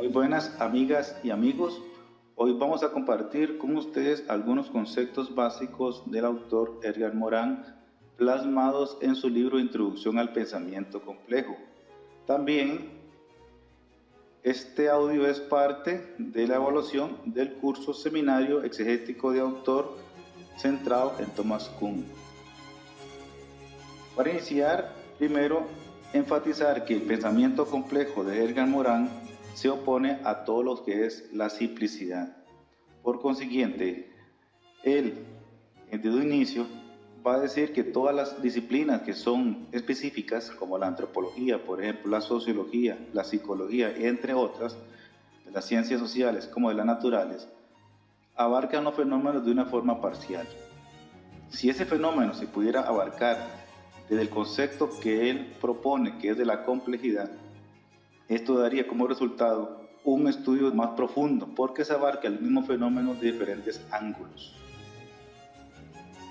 Muy buenas amigas y amigos. Hoy vamos a compartir con ustedes algunos conceptos básicos del autor Edgar Morin plasmados en su libro Introducción al Pensamiento Complejo. También este audio es parte de la evaluación del curso seminario exegético de autor centrado en Thomas Kuhn. Para iniciar, primero enfatizar que el pensamiento complejo de Edgar Morin se opone a todo lo que es la simplicidad. Por consiguiente, él, desde un inicio, va a decir que todas las disciplinas que son específicas, como la antropología, por ejemplo, la sociología, la psicología, entre otras, de las ciencias sociales como de las naturales, abarcan los fenómenos de una forma parcial. Si ese fenómeno se pudiera abarcar desde el concepto que él propone, que es de la complejidad, esto daría como resultado un estudio más profundo, porque se abarca el mismo fenómeno de diferentes ángulos.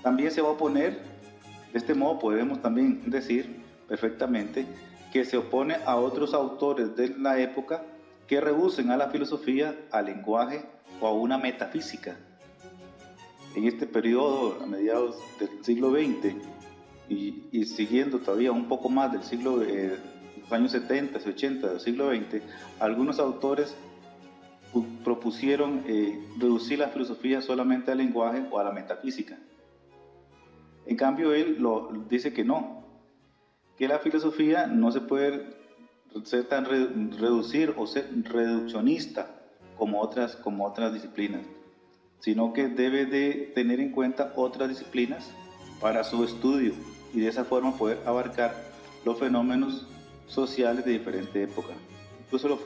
También se va a oponer, de este modo podemos también decir perfectamente, que se opone a otros autores de la época que reducen a la filosofía, al lenguaje o a una metafísica. En este periodo, a mediados del siglo XX y siguiendo todavía un poco más del siglo los años 70 y 80 del siglo XX, algunos autores propusieron reducir la filosofía solamente al lenguaje o a la metafísica. En cambio, él dice que no, que la filosofía no se puede ser tan reducir o ser reduccionista como otras disciplinas, sino que debe de tener en cuenta otras disciplinas para su estudio y de esa forma poder abarcar los fenómenos sociales de diferente época. Incluso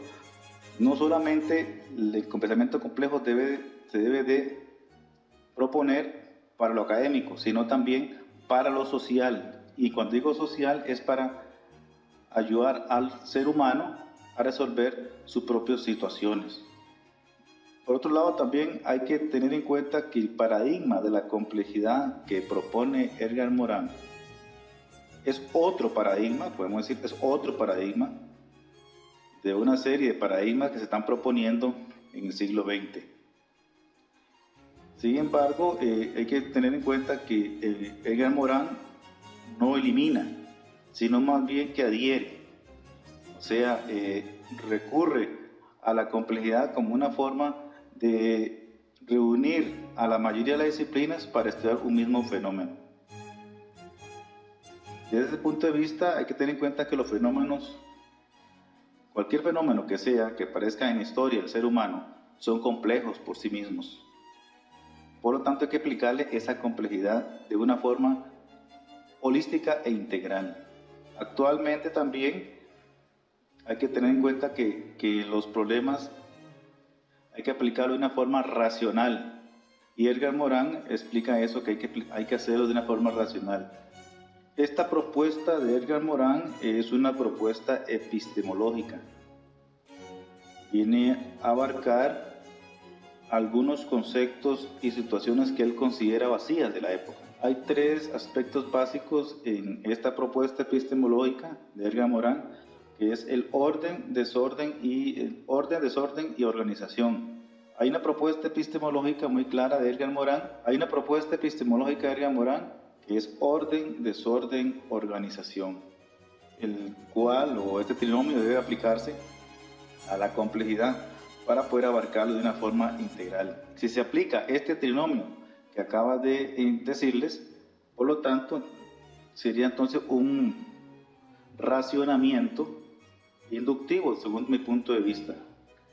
no solamente el pensamiento complejo se debe de proponer para lo académico, sino también para lo social. Y cuando digo social es para ayudar al ser humano a resolver sus propias situaciones. Por otro lado, también hay que tener en cuenta que el paradigma de la complejidad que propone Edgar Morin es otro paradigma, podemos decir, es otro paradigma de una serie de paradigmas que se están proponiendo en el siglo XX. Sin embargo, hay que tener en cuenta que Edgar Morin no elimina, sino más bien que adhiere, o sea, recurre a la complejidad como una forma de reunir a la mayoría de las disciplinas para estudiar un mismo fenómeno. Desde ese punto de vista hay que tener en cuenta que los fenómenos, cualquier fenómeno que sea, que aparezca en la historia del ser humano, son complejos por sí mismos. Por lo tanto, hay que aplicarle esa complejidad de una forma holística e integral. Actualmente también hay que tener en cuenta que los problemas hay que aplicarlo de una forma racional. Y Edgar Morin explica eso, que hay que hacerlo de una forma racional. Esta propuesta de Edgar Morin es una propuesta epistemológica. Viene a abarcar algunos conceptos y situaciones que él considera vacías de la época. Hay tres aspectos básicos en esta propuesta epistemológica de Edgar Morin, que es el orden, desorden y organización. Hay una propuesta epistemológica muy clara de Edgar Morin. Hay una propuesta epistemológica de Edgar Morin que es orden, desorden, organización, el cual o este trinomio debe aplicarse a la complejidad para poder abarcarlo de una forma integral. Si se aplica este trinomio que acaba de decirles, por lo tanto, sería entonces un racionamiento inductivo según mi punto de vista.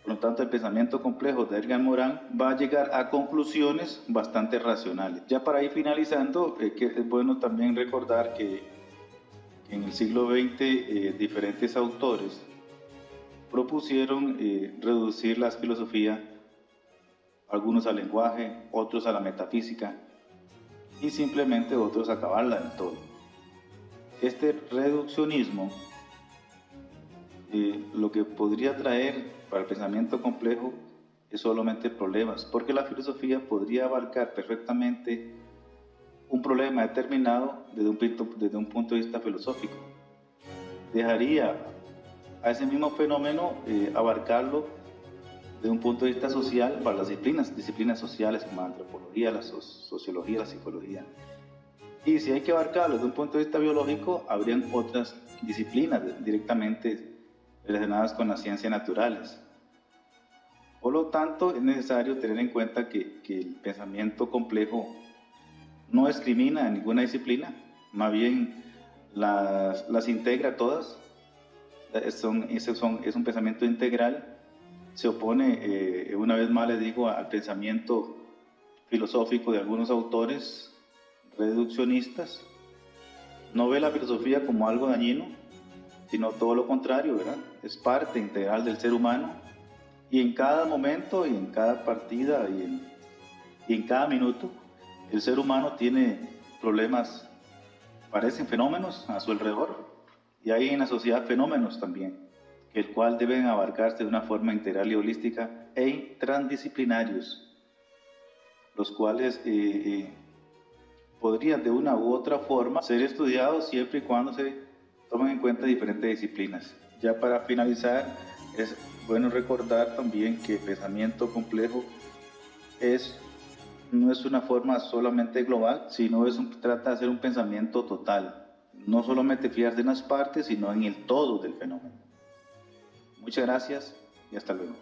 Por lo tanto, el pensamiento complejo de Edgar Morin va a llegar a conclusiones bastante racionales. Ya para ir finalizando, que es bueno también recordar que en el siglo XX diferentes autores propusieron reducir la filosofía, algunos al lenguaje, otros a la metafísica y simplemente otros acabarla en todo. Este reduccionismo lo que podría traer para el pensamiento complejo es solamente problemas, porque la filosofía podría abarcar perfectamente un problema determinado desde un punto de vista filosófico. Dejaría a ese mismo fenómeno abarcarlo de un punto de vista social para las disciplinas sociales como la antropología, la sociología, la psicología. Y si hay que abarcarlo desde un punto de vista biológico, habrían otras disciplinas directamente relacionadas con las ciencias naturales. Por lo tanto, es necesario tener en cuenta que el pensamiento complejo no discrimina en ninguna disciplina, más bien las integra todas. Es un pensamiento integral. Se opone, una vez más les digo, al pensamiento filosófico de algunos autores reduccionistas. No ve la filosofía como algo dañino, sino todo lo contrario, ¿verdad? Es parte integral del ser humano, y en cada momento y en cada partida y en cada minuto el ser humano tiene problemas, parecen fenómenos a su alrededor, y hay en la sociedad fenómenos también, el cual deben abarcarse de una forma integral y holística e transdisciplinarios, los cuales podrían de una u otra forma ser estudiados siempre y cuando se tomen en cuenta diferentes disciplinas. Ya para finalizar, es bueno recordar también que el pensamiento complejo no es una forma solamente global, sino trata de hacer un pensamiento total, no solamente fijarse en las partes, sino en el todo del fenómeno. Muchas gracias y hasta luego.